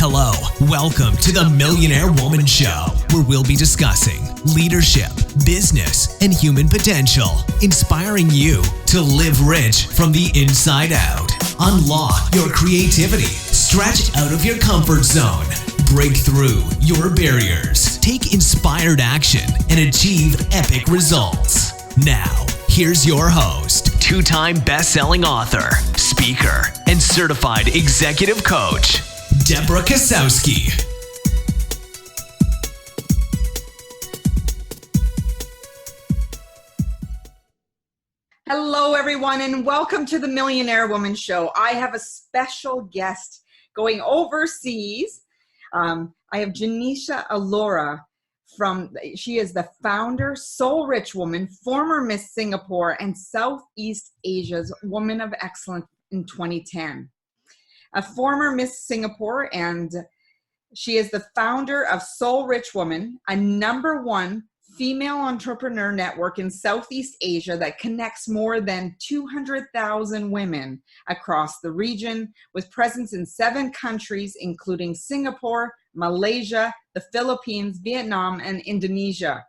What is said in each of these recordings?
Hello, welcome to the Millionaire Woman Show, where we'll be discussing leadership, business, and human potential, inspiring you to live rich from the inside out. Unlock your creativity, stretch out of your comfort zone, break through your barriers, take inspired action, and achieve epic results. Now, here's your host, two-time best-selling author, speaker, and certified executive coach, Debra Kasowski. Hello, everyone, and welcome to the Millionaire Woman Show. I have a special guest going overseas. I have Genecia Alluora. She is the founder, Soul Rich Woman, former Miss Singapore, and Southeast Asia's Woman of Excellence in 2010. A former Miss Singapore, and she is the founder of Soul Rich Woman, a #1 female entrepreneur network in Southeast Asia that connects more than 200,000 women across the region, with presence in 7 countries, including Singapore, Malaysia, the Philippines, Vietnam, and Indonesia,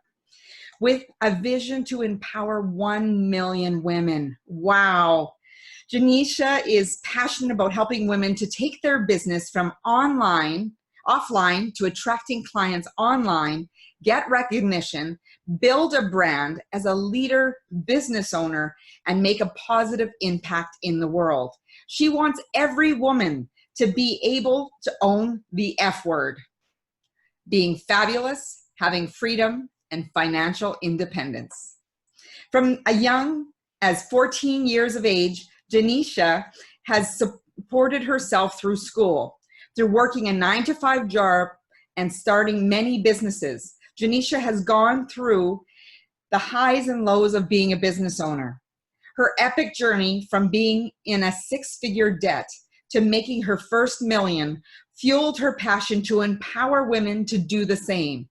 with a vision to empower 1 million women. Wow. Genecia is passionate about helping women to take their business from offline to attracting clients online, get recognition, build a brand as a leader, business owner, and make a positive impact in the world. She wants every woman to be able to own the F word, being fabulous, having freedom, and financial independence. From a young as 14 years of age, Genecia has supported herself through school, through working a 9-to-5 job and starting many businesses. Genecia has gone through the highs and lows of being a business owner. Her epic journey from being in a 6-figure debt to making her first million fueled her passion to empower women to do the same.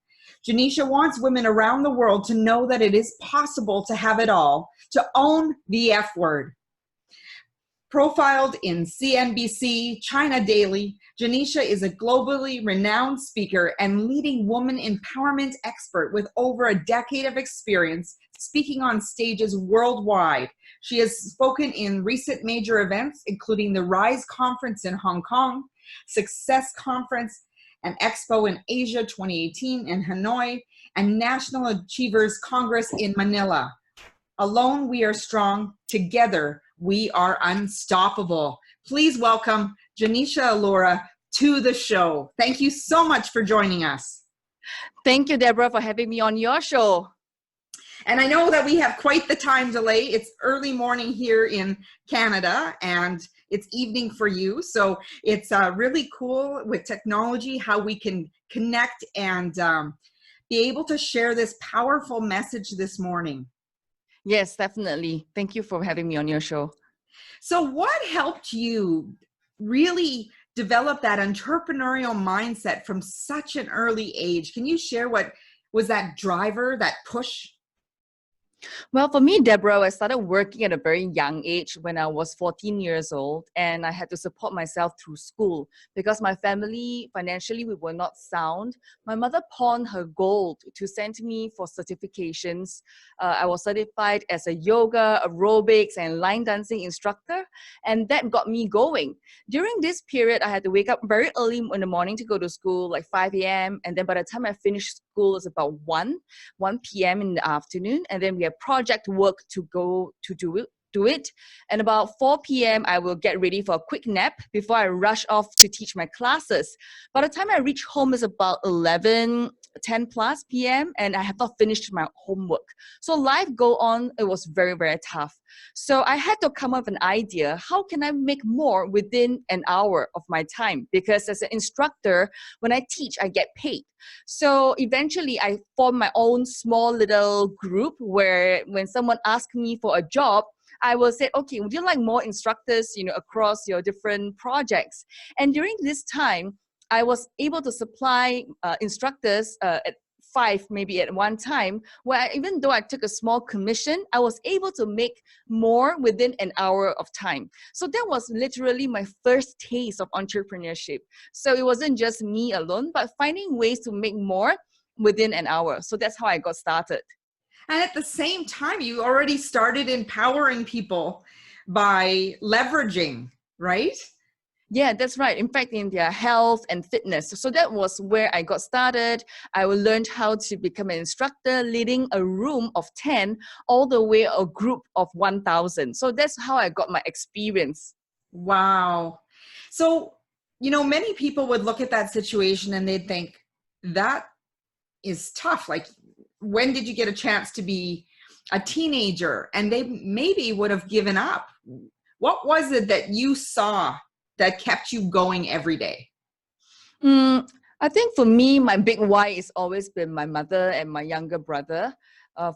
Genecia wants women around the world to know that it is possible to have it all, to own the F word. Profiled in CNBC, China Daily, Genecia is a globally renowned speaker and leading woman empowerment expert with over a decade of experience speaking on stages worldwide. She has spoken in recent major events, including the Rise Conference in Hong Kong, Success Conference and Expo in Asia 2018 in Hanoi, and National Achievers Congress in Manila. Alone we are strong, together we are unstoppable. Please welcome Genecia Alluora to the show. Thank you so much for joining us. Thank you, Debra, for having me on your show. And I know that we have quite the time delay. It's early morning here in Canada, and it's evening for you. So it's really cool with technology how we can connect and be able to share this powerful message this morning. Yes, definitely. Thank you for having me on your show. So what helped you really develop that entrepreneurial mindset from such an early age? Can you share what was that driver, that push? Well, for me, Debra, I started working at a very young age when I was 14 years old, and I had to support myself through school because my family, financially, we were not sound. My mother pawned her gold to send me for certifications. I was certified as a yoga, aerobics, and line dancing instructor, and that got me going. During this period, I had to wake up very early in the morning to go to school, like 5 a.m., and then by the time I finished school, it's about 1 p.m. in the afternoon, and then we have project work to go to do it. And about 4 p.m., I will get ready for a quick nap before I rush off to teach my classes. By the time I reach home, it's about 10 plus p.m., and I have not finished my homework. So life go on, it was very, very tough. So I had to come up with an idea, how can I make more within an hour of my time? Because as an instructor, when I teach, I get paid. So eventually I formed my own small little group where when someone asks me for a job, I will say, okay, would you like more instructors, across your different projects? And during this time, I was able to supply instructors 5 maybe at one time, where even though I took a small commission, I was able to make more within an hour of time. So that was literally my first taste of entrepreneurship. So it wasn't just me alone, but finding ways to make more within an hour. So that's how I got started. And at the same time, you already started empowering people by leveraging, right? Yeah, that's right. In fact, in their health and fitness. So that was where I got started. I learned how to become an instructor, leading a room of 10, all the way a group of 1,000. So that's how I got my experience. Wow. So, many people would look at that situation and they'd think, that is tough. Like, when did you get a chance to be a teenager? And they maybe would have given up. What was it that you saw that kept you going every day? I think for me, my big why has always been my mother and my younger brother.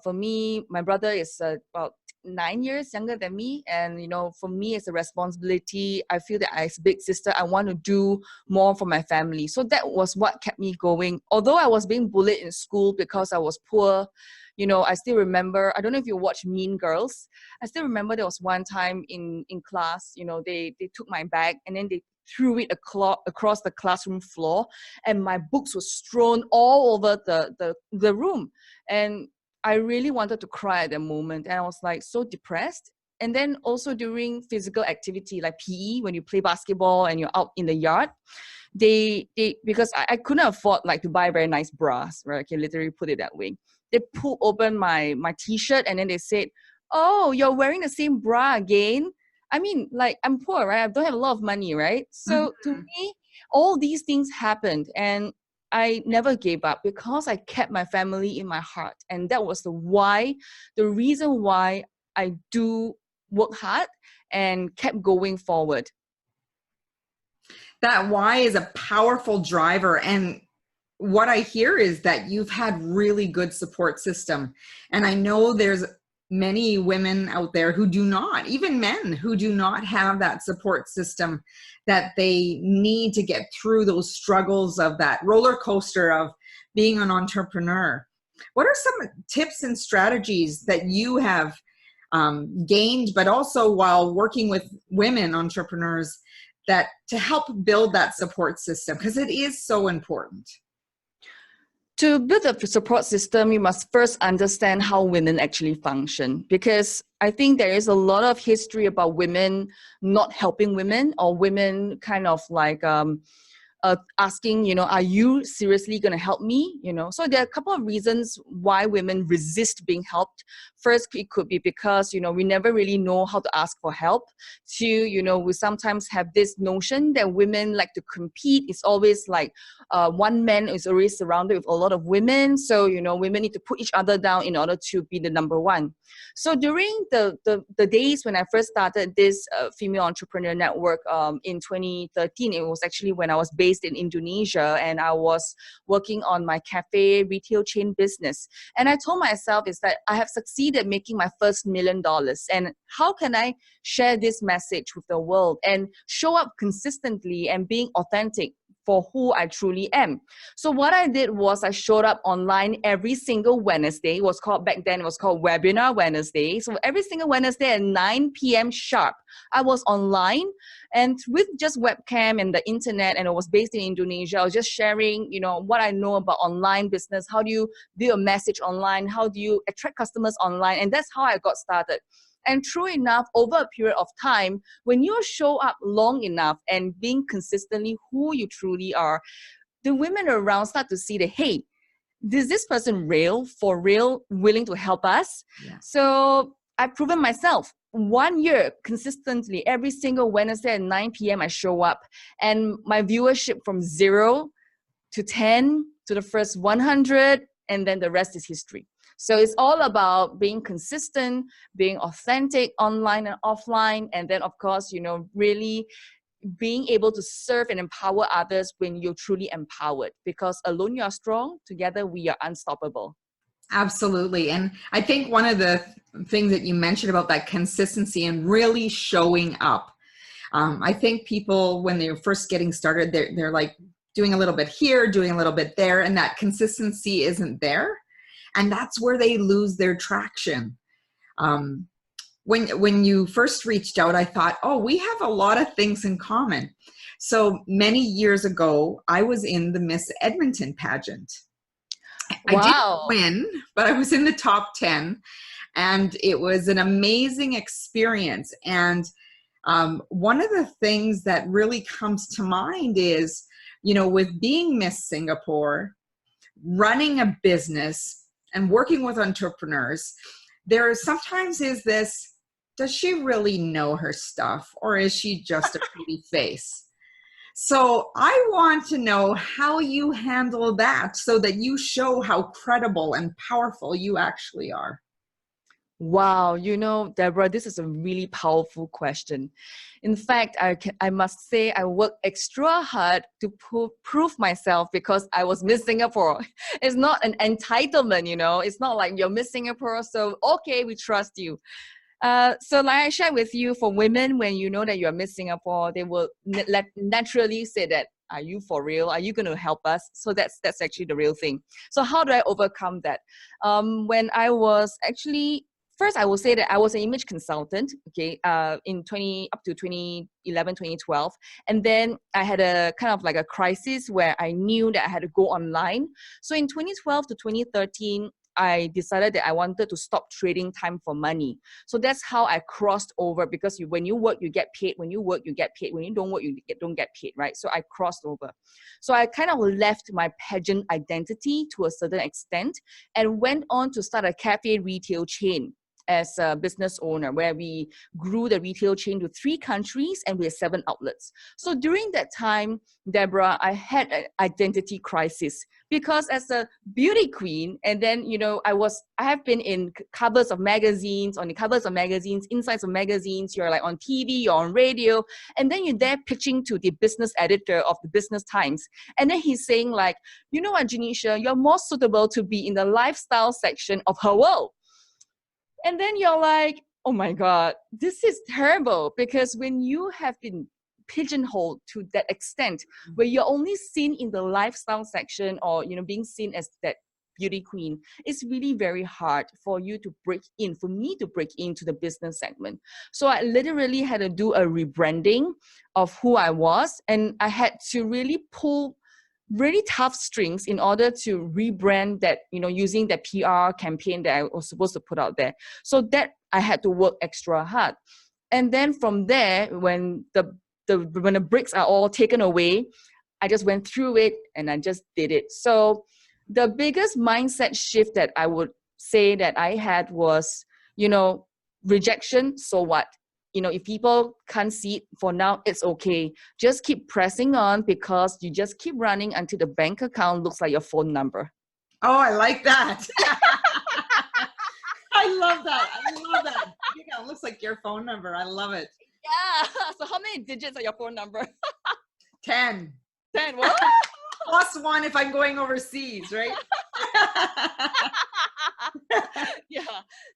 For me, my brother is about 9 years younger than me. And, for me, it's a responsibility. I feel that as a big sister, I want to do more for my family. So that was what kept me going. Although I was being bullied in school because I was poor, I still remember, I don't know if you watch Mean Girls. I still remember there was one time in class, they took my bag and then they threw it across the classroom floor, and my books were strewn all over the room. And I really wanted to cry at that moment. And I was like so depressed. And then also during physical activity like PE, when you play basketball and you're out in the yard, they because I couldn't afford like to buy very nice bras, right? I can literally put it that way. They pulled open my t-shirt and then they said, "Oh, you're wearing the same bra again." I mean, like, I'm poor, right? I don't have a lot of money, right? So to me, all these things happened and I never gave up because I kept my family in my heart. And that was the reason why I do work hard and kept going forward. That why is a powerful driver. And what I hear is that you've had really good support system. And I know there's many women out there who do not, even men who do not have that support system that they need to get through those struggles of that roller coaster of being an entrepreneur. What are some tips and strategies that you have gained, but also while working with women entrepreneurs, that to help build that support system? Because it is so important. To build a support system, you must first understand how women actually function, because I think there is a lot of history about women not helping women, or women kind of like asking, are you seriously going to help me? So there are a couple of reasons why women resist being helped. First, it could be because, we never really know how to ask for help. Two, we sometimes have this notion that women like to compete. It's always like one man is always surrounded with a lot of women. So, women need to put each other down in order to be the number one. So during the days when I first started this female entrepreneur network in 2013, it was actually when I was based in Indonesia and I was working on my cafe retail chain business. And I told myself is that I have succeeded making my first $1 million. And how can I share this message with the world and show up consistently and being authentic for who I truly am? So what I did was I showed up online every single Wednesday. Back then it was called Webinar Wednesday. So every single Wednesday at 9 p.m. sharp, I was online, and with just webcam and the internet, and I was based in Indonesia. I was just sharing, what I know about online business. How do you build a message online? How do you attract customers online? And that's how I got started. And true enough, over a period of time, when you show up long enough and being consistently who you truly are, the women around start to see that, hey, is this person for real, willing to help us? Yeah. So I've proven myself. 1 year consistently, every single Wednesday at 9 p.m. I show up. And my viewership from 0 to 10 to the first 100, and then the rest is history. So it's all about being consistent, being authentic online and offline. And then, of course, really being able to serve and empower others when you're truly empowered. Because alone you are strong, together we are unstoppable. Absolutely. And I think one of the things that you mentioned about that consistency and really showing up, I think people, when they're first getting started, they're like doing a little bit here, doing a little bit there, and that consistency isn't there. And that's where they lose their traction. When you first reached out, I thought, oh, we have a lot of things in common. So many years ago, I was in the Miss Edmonton pageant. Wow. I didn't win, but I was in the top 10, and it was an amazing experience. And one of the things that really comes to mind is, with being Miss Singapore, running a business and working with entrepreneurs, there sometimes is this, does she really know her stuff, or is she just a pretty face? So I want to know how you handle that so that you show how credible and powerful you actually are. Wow, Debra, this is a really powerful question. In fact, I must say I worked extra hard to prove myself because I was Miss Singapore. It's not an entitlement, It's not like you're Miss Singapore, so okay, we trust you. So like I shared with you, for women, when you know that you're Miss Singapore, they will naturally say that, are you for real? Are you going to help us? So that's actually the real thing. So how do I overcome that? When I was actually, first I will say that I was an image consultant, okay, up to 2011, 2012. And then I had a kind of like a crisis where I knew that I had to go online. So in 2012 to 2013, I decided that I wanted to stop trading time for money. So that's how I crossed over, because when you work, you get paid. When you work, you get paid. When you don't work, you don't get paid, right? So I crossed over. So I kind of left my pageant identity to a certain extent and went on to start a cafe retail chain as a business owner, where we grew the retail chain to 3 countries and we had 7 outlets. So during that time, Debra, I had an identity crisis, because as a beauty queen, and then, I have been in covers of magazines, on the covers of magazines, insides of magazines, you're like on TV, you're on radio, and then you're there pitching to the business editor of the Business Times. And then he's saying like, you know what, Genecia, you're more suitable to be in the lifestyle section of Her World. And then you're like, oh my God, this is terrible, because when you have been pigeonholed to that extent, where you're only seen in the lifestyle section, or, being seen as that beauty queen, it's really very hard for me to break into the business segment. So I literally had to do a rebranding of who I was, and I had to really pull really tough strings in order to rebrand that, using the PR campaign that I was supposed to put out there. So that I had to work extra hard. And then from there, when the bricks are all taken away, I just went through it and I just did it. So the biggest mindset shift that I would say that I had was, rejection. So what? If people can't see it for now, it's okay. Just keep pressing on, because you just keep running until the bank account looks like your phone number. Oh, I like that. I love that. It looks like your phone number. I love it. Yeah. So how many digits are your phone number? 10. 10. What? +1 if I'm going overseas, right? Yeah.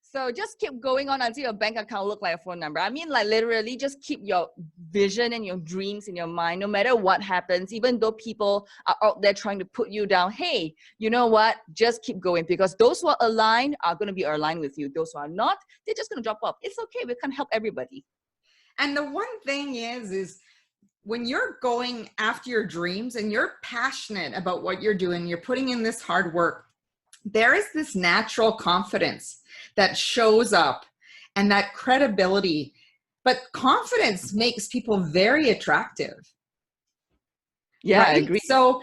So just keep going on until your bank account look like a phone number. I mean, like literally just keep your vision and your dreams in your mind, no matter what happens, even though people are out there trying to put you down. Hey, you know what? Just keep going, because those who are aligned are going to be aligned with you. Those who are not, they're just going to drop off. It's okay. We can help everybody. And the one thing is when you're going after your dreams and you're passionate about what you're doing, you're putting in this hard work, there is this natural confidence that shows up and that credibility. But confidence makes people very attractive. Yeah, right? I agree. So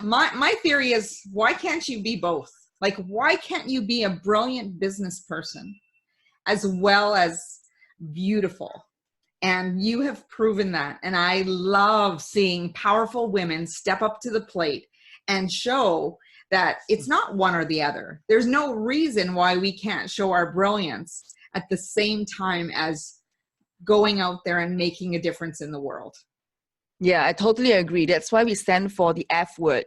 my theory is, why can't you be both? Like, why can't you be a brilliant business person as well as beautiful? And you have proven that. And I love seeing powerful women step up to the plate and show that it's not one or the other. There's no reason why we can't show our brilliance at the same time as going out there and making a difference in the world. Yeah, I totally agree. That's why we stand for the F word,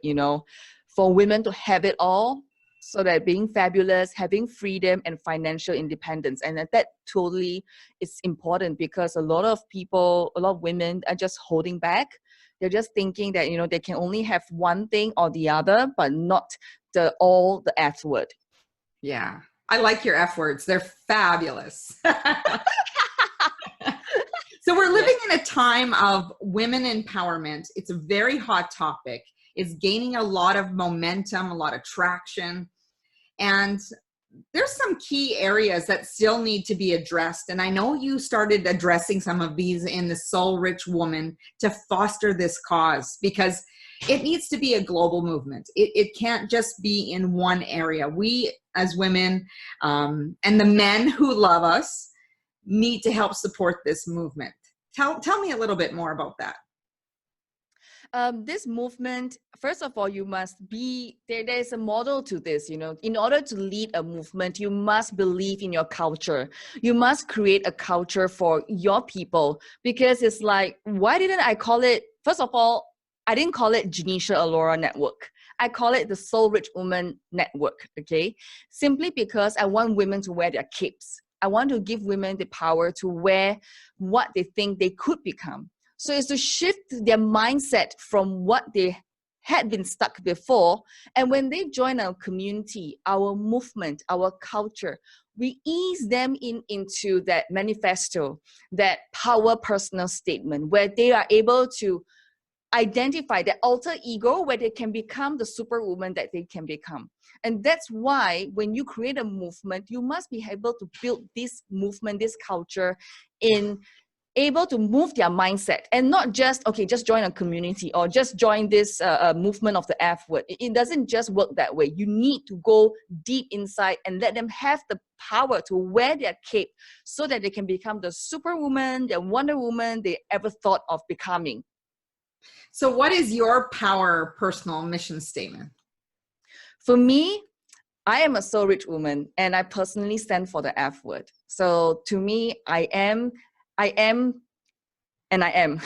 for women to have it all, so that being fabulous, having freedom and financial independence. And that totally is important, because a lot of people, a lot of women are just holding back. They're just thinking that, you know, they can only have one thing or the other, but not all the F word. Yeah. I like your F words. They're fabulous. So we're living in a time of women empowerment. It's a very hot topic. It's gaining a lot of momentum, a lot of traction. And there's some key areas that still need to be addressed. And I know you started addressing some of these in the Soul Rich Woman to foster this cause, because it needs to be a global movement. It can't just be in one area. We as women and the men who love us need to help support this movement. Tell me a little bit more about that. This movement, first of all, you must be, there's a model to this, you know. In order to lead a movement, you must believe in your culture. You must create a culture for your people, because it's like, why didn't I call it, first of all, I didn't call it Genecia Alluora Network. I call it the Soul Rich Woman Network, okay? Simply because I want women to wear their capes. I want to give women the power to wear what they think they could become. So it's to shift their mindset from what they had been stuck before. And when they join our community, our movement, our culture, we ease them into that manifesto, that power personal statement, where they are able to identify their alter ego, where they can become the superwoman that they can become. And that's why when you create a movement, you must be able to build this movement, this culture, in able to move their mindset, and not just, okay, just join a community or just join this movement of the F word. It doesn't just work that way. You need to go deep inside and let them have the power to wear their cape, so that they can become the superwoman, the Wonder Woman they ever thought of becoming. So what is your power personal mission statement? For me, I am a soul rich woman, and I personally stand for the F word. So to me, I am, and I am.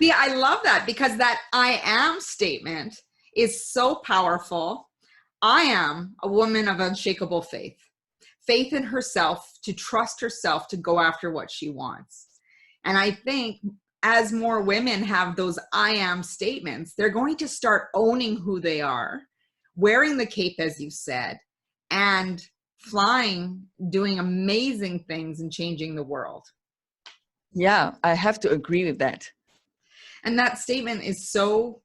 See, I love that, because that I am statement is so powerful. I am a woman of unshakable faith. Faith in herself, to trust herself, to go after what she wants. And I think as more women have those I am statements, they're going to start owning who they are, wearing the cape, as you said, and flying, doing amazing things and changing the world. Yeah, I have to agree with that. And that statement is so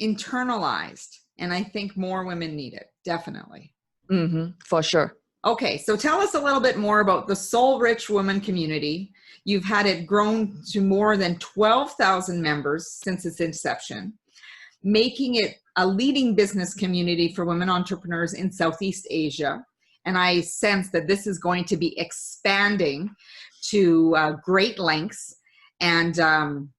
internalized, and I think more women need it, definitely. For sure. Okay, so tell us a little bit more about the Soul Rich Woman community. You've had it grown to more than 12,000 members since its inception, making it a leading business community for women entrepreneurs in Southeast Asia. And I sense that this is going to be expanding to great lengths, and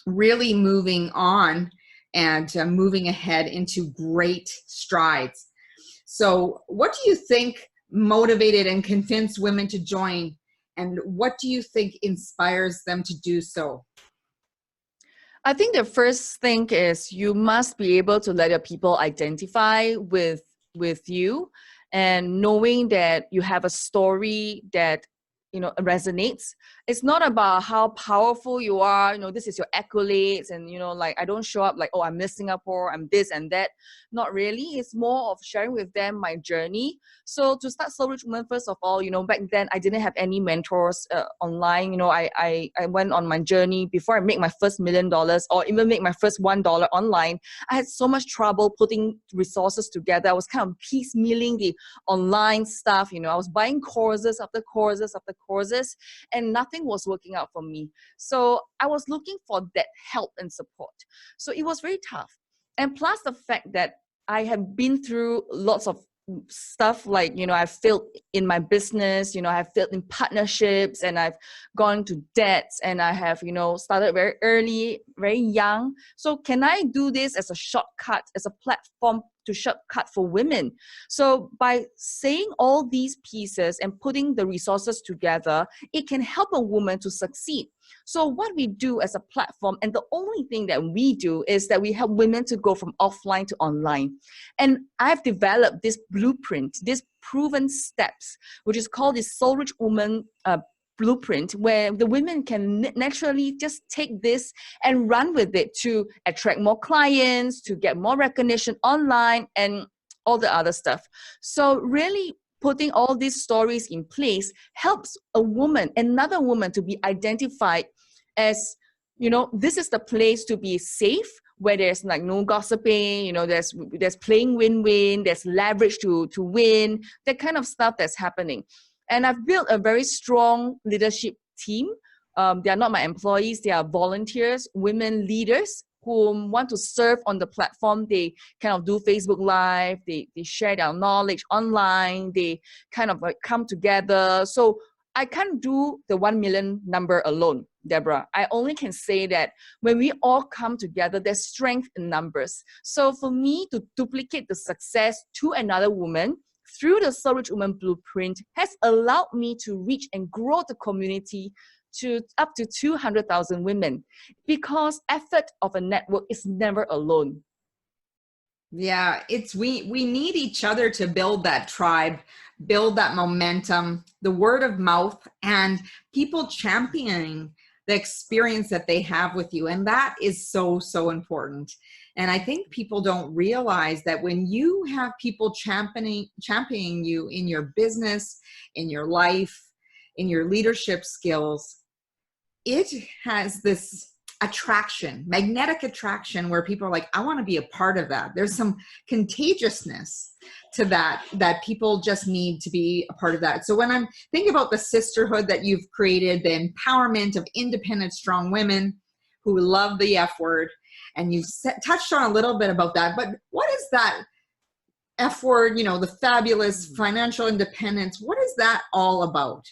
really moving on and moving ahead into great strides. So what do you think motivated and convinced women to join, and what do you think inspires them to do so? I think the first thing is you must be able to let your people identify with you, and knowing that you have a story that, you know, resonates. It's not about how powerful you are, you know, this is your accolades, and, you know, like, I don't show up like, oh, I'm Miss Singapore, I'm this and that. Not really. It's more of sharing with them my journey. So to start Soul Rich Woman, first of all, you know, back then I didn't have any mentors online. You know, I went on my journey before I make my first $1 million, or even make my first $1 online. I had so much trouble putting resources together. I was kind of piecemealing the online stuff. You know, I was buying courses after courses after courses, and nothing was working out for me. So I was looking for that help and support. So it was very tough. And plus the fact that I have been through lots of stuff, like, you know, I've failed in my business, you know, I've failed in partnerships, and I've gone to debts, and I have, you know, started very early, very young. So can I do this as a shortcut, as a platform to shortcut for women. So by saying all these pieces and putting the resources together, it can help a woman to succeed. So what we do as a platform, and the only thing that we do, is that we help women to go from offline to online. And I've developed this blueprint, this proven steps, which is called the Soul Rich Woman blueprint, where the women can naturally just take this and run with it to attract more clients, to get more recognition online, and all the other stuff. So really putting all these stories in place helps a woman, another woman, to be identified as, this is the place to be safe, where there's like no gossiping, there's playing win-win, there's leverage to win, that kind of stuff that's happening. And I've built a very strong leadership team. They are not my employees, they are volunteers, women leaders who want to serve on the platform. They kind of do Facebook Live, they share their knowledge online, they kind of like come together. So I can't do the 1 million number alone, Debra. I only can say that when we all come together, there's strength in numbers. So for me to duplicate the success to another woman through the Soul Rich Woman Blueprint has allowed me to reach and grow the community to up to 200,000 women, because effort of a network is never alone. Yeah, we need each other to build that tribe, build that momentum, the word of mouth, and people championing the experience that they have with you. And that is so, so important. And I think people don't realize that when you have people championing you in your business, in your life, in your leadership skills, it has this attraction, magnetic attraction, where people are like, I want to be a part of that. There's some contagiousness to that people just need to be a part of that. So when I'm thinking about the sisterhood that you've created, the empowerment of independent, strong women who love the F word, and you've touched on a little bit about that, but what is that F word, the fabulous financial independence? What is that all about?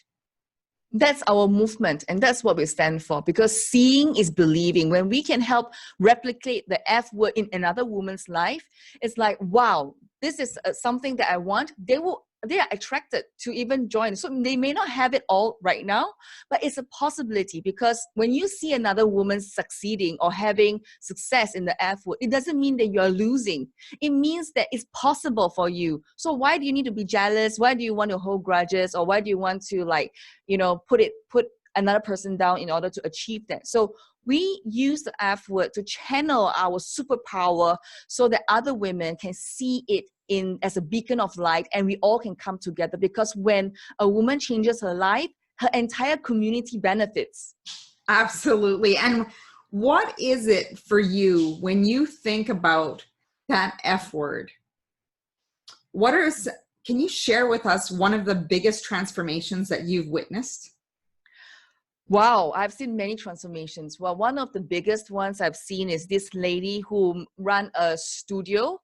That's our movement, and that's what we stand for, because seeing is believing. When we can help replicate the F word in another woman's life, it's like, wow, this is something that I want. They are attracted to even join. So they may not have it all right now, but it's a possibility, because when you see another woman succeeding or having success in the F word, it doesn't mean that you're losing. It means that it's possible for you. So why do you need to be jealous? Why do you want to hold grudges? Or why do you want to put another person down in order to achieve that? So we use the F word to channel our superpower so that other women can see it as a beacon of light, and we all can come together, because when a woman changes her life, her entire community benefits. Absolutely. And what is it for you when you think about that F word? Can you share with us one of the biggest transformations that you've witnessed? Wow, I've seen many transformations. Well, one of the biggest ones I've seen is this lady who ran a studio.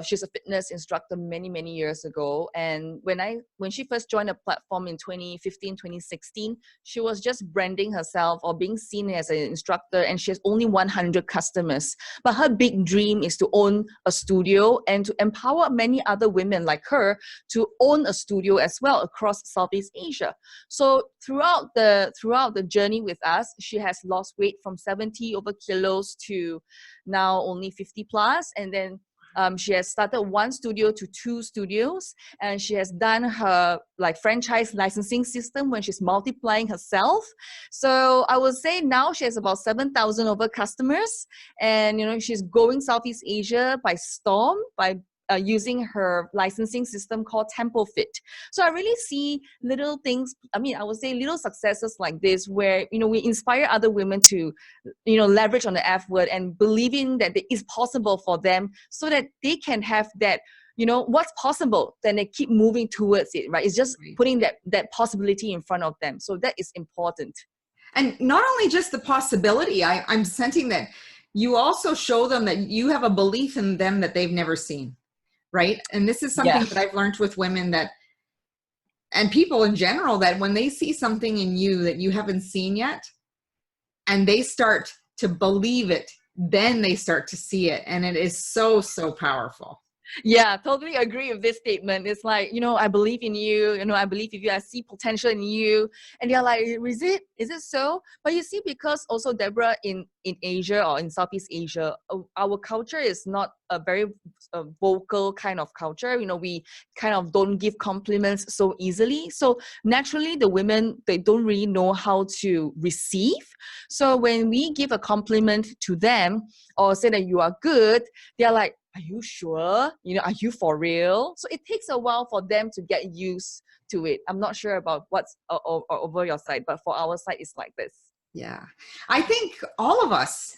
She's a fitness instructor many, many years ago. And when she first joined the platform in 2015, 2016, she was just branding herself or being seen as an instructor, and she has only 100 customers. But her big dream is to own a studio and to empower many other women like her to own a studio as well across Southeast Asia. So throughout the journey with us, she has lost weight from 70 over kilos to now only 50 plus. And then she has started 1 studio to 2 studios, and she has done her franchise licensing system when she's multiplying herself. So I would say now she has about 7,000 over customers, and she's going Southeast Asia by storm by using her licensing system called Tempo Fit. So I really see little things, I would say little successes like this, where, we inspire other women to, leverage on the F word and believing that it is possible for them, so that they can have that, what's possible, then they keep moving towards it, right? It's just putting that possibility in front of them. So that is important. And not only just the possibility, I'm sensing that you also show them that you have a belief in them that they've never seen. Right. And this is something that I've learned with women and people in general, that when they see something in you that you haven't seen yet, and they start to believe it, then they start to see it. And it is so, so powerful. Yeah, totally agree with this statement. It's like, I believe in you, I believe in you, I see potential in you. And they're like, is it so? But you see, because also, Deborah, in Asia or in Southeast Asia, our culture is not a very vocal kind of culture. We kind of don't give compliments so easily. So naturally, the women, they don't really know how to receive. So when we give a compliment to them or say that you are good, they're like, are you sure? Are you for real? So it takes a while for them to get used to it. I'm not sure about what's over your side, but for our side, it's like this. Yeah. I think all of us,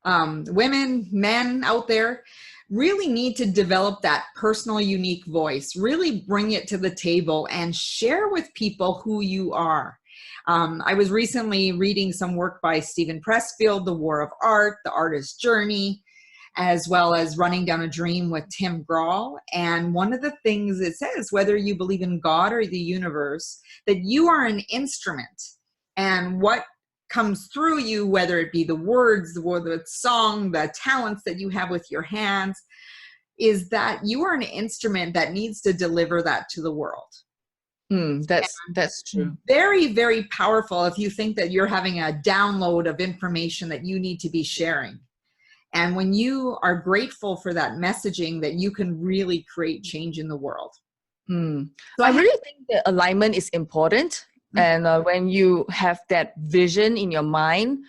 women, men out there, really need to develop that personal, unique voice, really bring it to the table and share with people who you are. I was recently reading some work by Stephen Pressfield, The War of Art, The Artist's Journey, as well as Running Down a Dream with Tim Grahl. And one of the things it says, whether you believe in God or the universe, that you are an instrument, and what comes through you, whether it be the words, whether it's song, the talents that you have with your hands, is that you are an instrument that needs to deliver that to the world. That's true. Very, very powerful if you think that you're having a download of information that you need to be sharing. And when you are grateful for that messaging, that you can really create change in the world. So I really think that alignment is important. And when you have that vision in your mind,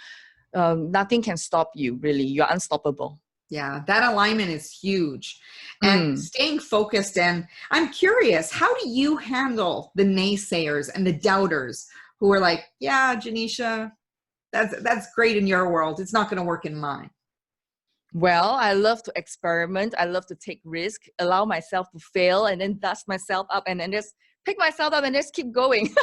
nothing can stop you, really. You're unstoppable. Yeah, that alignment is huge. And staying focused. And I'm curious, how do you handle the naysayers and the doubters who are like, yeah, Genecia, that's great in your world. It's not going to work in mine. Well, I love to experiment. I love to take risk, allow myself to fail, and then dust myself up, and then just pick myself up and just keep going.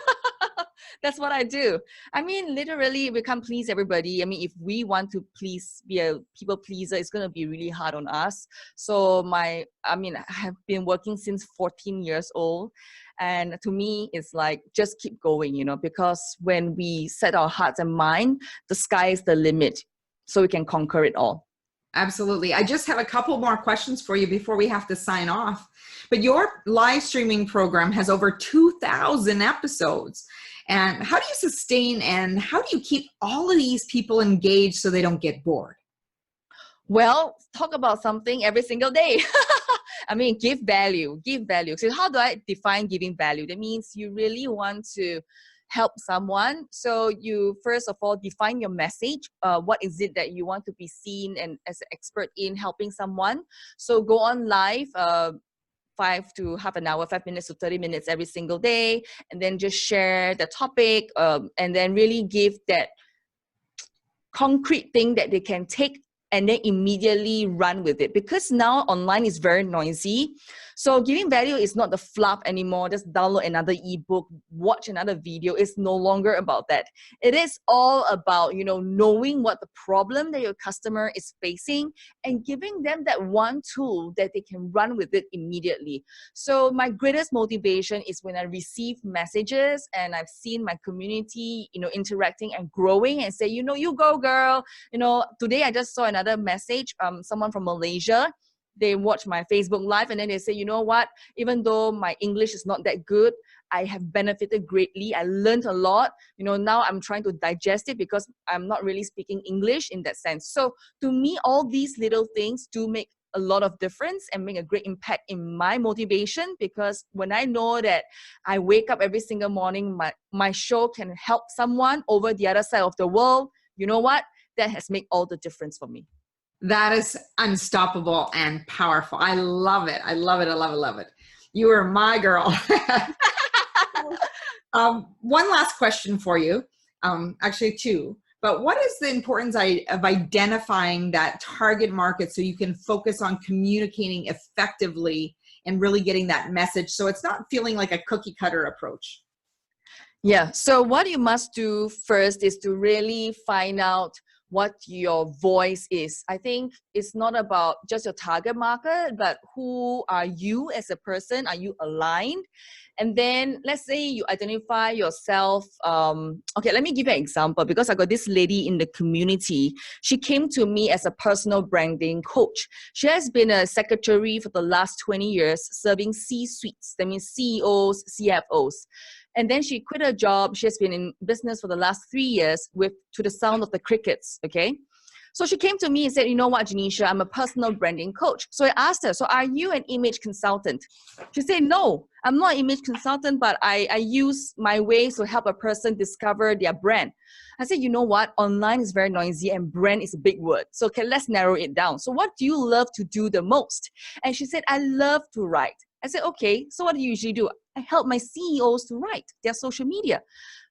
That's what I do. I mean, literally, we can't please everybody. I mean, if we want to be a people pleaser, it's going to be really hard on us. So I have been working since 14 years old. And to me, it's like, just keep going, because when we set our hearts and mind, the sky is the limit. So we can conquer it all. Absolutely. I just have a couple more questions for you before we have to sign off. But your live streaming program has over 2,000 episodes. And how do you sustain and how do you keep all of these people engaged so they don't get bored? Well, talk about something every single day. I mean, give value. So how do I define giving value? That means you really want to help someone. So you first of all define your message. What is it that you want to be seen and as an expert in helping someone? So go on live 5 to half an hour, 5 minutes to 30 minutes every single day, and then just share the topic, and then really give that concrete thing that they can take and then immediately run with it. Because now online is very noisy. So giving value is not the fluff anymore. Just download another ebook, watch another video. It's no longer about that. It is all about, knowing what the problem that your customer is facing and giving them that one tool that they can run with it immediately. So my greatest motivation is when I receive messages and I've seen my community, interacting and growing and say, you go girl. Today I just saw another message, someone from Malaysia. They watch my Facebook Live and then they say, you know what, even though my English is not that good, I have benefited greatly. I learned a lot. Now I'm trying to digest it because I'm not really speaking English in that sense. So to me, all these little things do make a lot of difference and make a great impact in my motivation, because when I know that I wake up every single morning, my show can help someone over the other side of the world, you know what? That has made all the difference for me. That is unstoppable and powerful. I love it. I love it. I love it. Love it. You are my girl. One last question for you. Actually two. But what is the importance of identifying that target market so you can focus on communicating effectively and really getting that message so it's not feeling like a cookie cutter approach? Yeah. So what you must do first is to really find out what your voice is. I think it's not about just your target market, but who are you as a person? Are you aligned? And then let's say you identify yourself. Okay, let me give you an example, because I got this lady in the community. She came to me as a personal branding coach. She has been a secretary for the last 20 years, serving C-suites, that means CEOs, CFOs. And then she quit her job. She has been in business for the last 3 years to the sound of the crickets, okay? So she came to me and said, you know what, Genecia, I'm a personal branding coach. So I asked her, so are you an image consultant? She said, no, I'm not an image consultant, but I use my ways to help a person discover their brand. I said, you know what, online is very noisy and brand is a big word. So okay, let's narrow it down. So what do you love to do the most? And she said, I love to write. I said, okay, so what do you usually do? I help my CEOs to write their social media.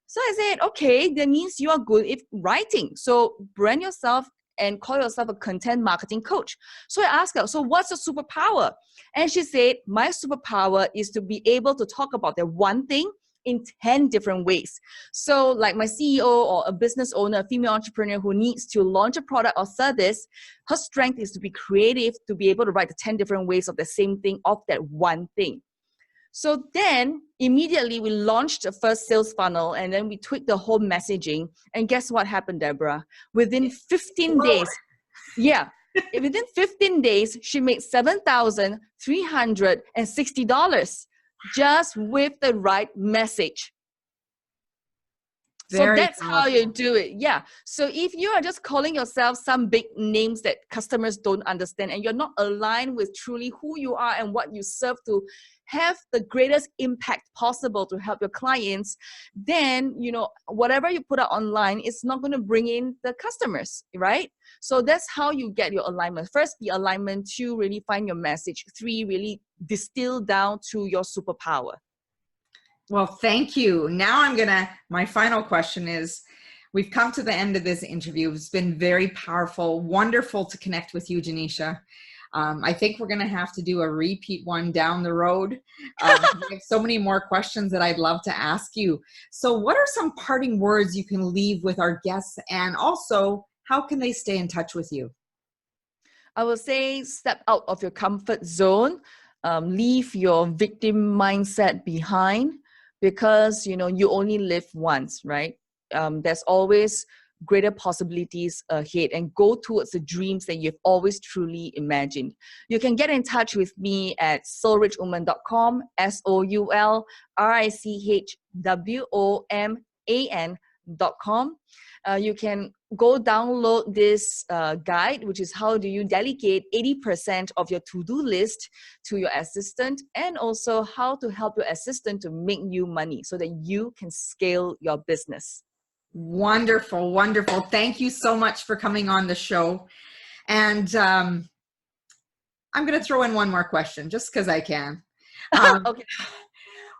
So I said, okay, that means you are good at writing. So brand yourself and call yourself a content marketing coach. So I asked her, so what's your superpower? And she said, my superpower is to be able to talk about that one thing in 10 different ways. So like my CEO or a business owner, a female entrepreneur who needs to launch a product or service, her strength is to be creative, to be able to write the 10 different ways of the same thing, of that one thing. So then immediately we launched the first sales funnel, and then we tweaked the whole messaging. And guess what happened, Debra? Within 15 days, within 15 days, she made $7,360 just with the right message. So that's how you do it. Yeah. So if you are just calling yourself some big names that customers don't understand, and you're not aligned with truly who you are and what you serve to have the greatest impact possible to help your clients, then, you know, whatever you put out online is not going to bring in the customers, right? So that's how you get your alignment. First, the alignment. 2, really find your message. 3, really distill down to your superpower. Well, thank you. Now my final question is, we've come to the end of this interview. It's been very powerful, wonderful to connect with you, Genecia. I think we're going to have to do a repeat one down the road. We have so many more questions that I'd love to ask you. So what are some parting words you can leave with our guests? And also, how can they stay in touch with you? I would say step out of your comfort zone. Leave your victim mindset behind, because, you know, you only live once, right? There's always greater possibilities ahead, and go towards the dreams that you've always truly imagined. You can get in touch with me at soulrichwoman.com, soulrichwoman.com. You can go download this guide, which is how do you delegate 80% of your to-do list to your assistant, and also how to help your assistant to make you money so that you can scale your business. Wonderful, wonderful. Thank you so much for coming on the show. And I'm going to throw in one more question just because I can. Okay.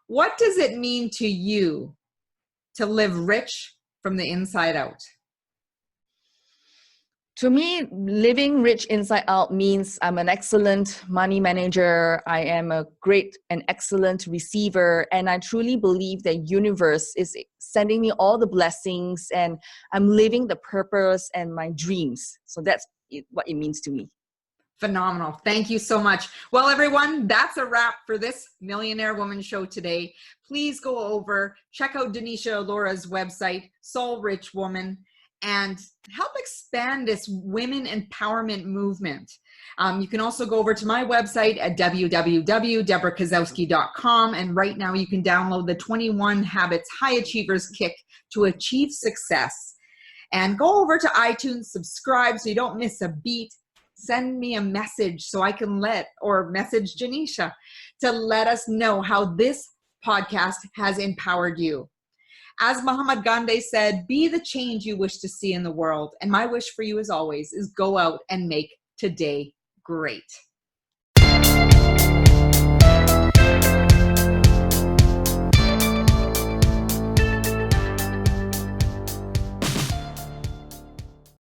What does it mean to you to live rich from the inside out? To me, living rich inside out means I'm an excellent money manager. I am a great and excellent receiver. And I truly believe that universe is sending me all the blessings, and I'm living the purpose and my dreams. So that's what it means to me. Phenomenal. Thank you so much. Well, everyone, that's a wrap for this Millionaire Woman show today. Please go over, check out Genecia Alluora's website, Soul Rich Woman, and help expand this women empowerment movement. You can also go over to my website at www.debrakasowski.com, and right now you can download the 21 Habits High Achievers Kick to achieve success. And go over to iTunes, subscribe so you don't miss a beat. Send me a message so I can message Genecia to let us know how this podcast has empowered you. As Mahatma Gandhi said, be the change you wish to see in the world. And my wish for you, as always, is go out and make today great.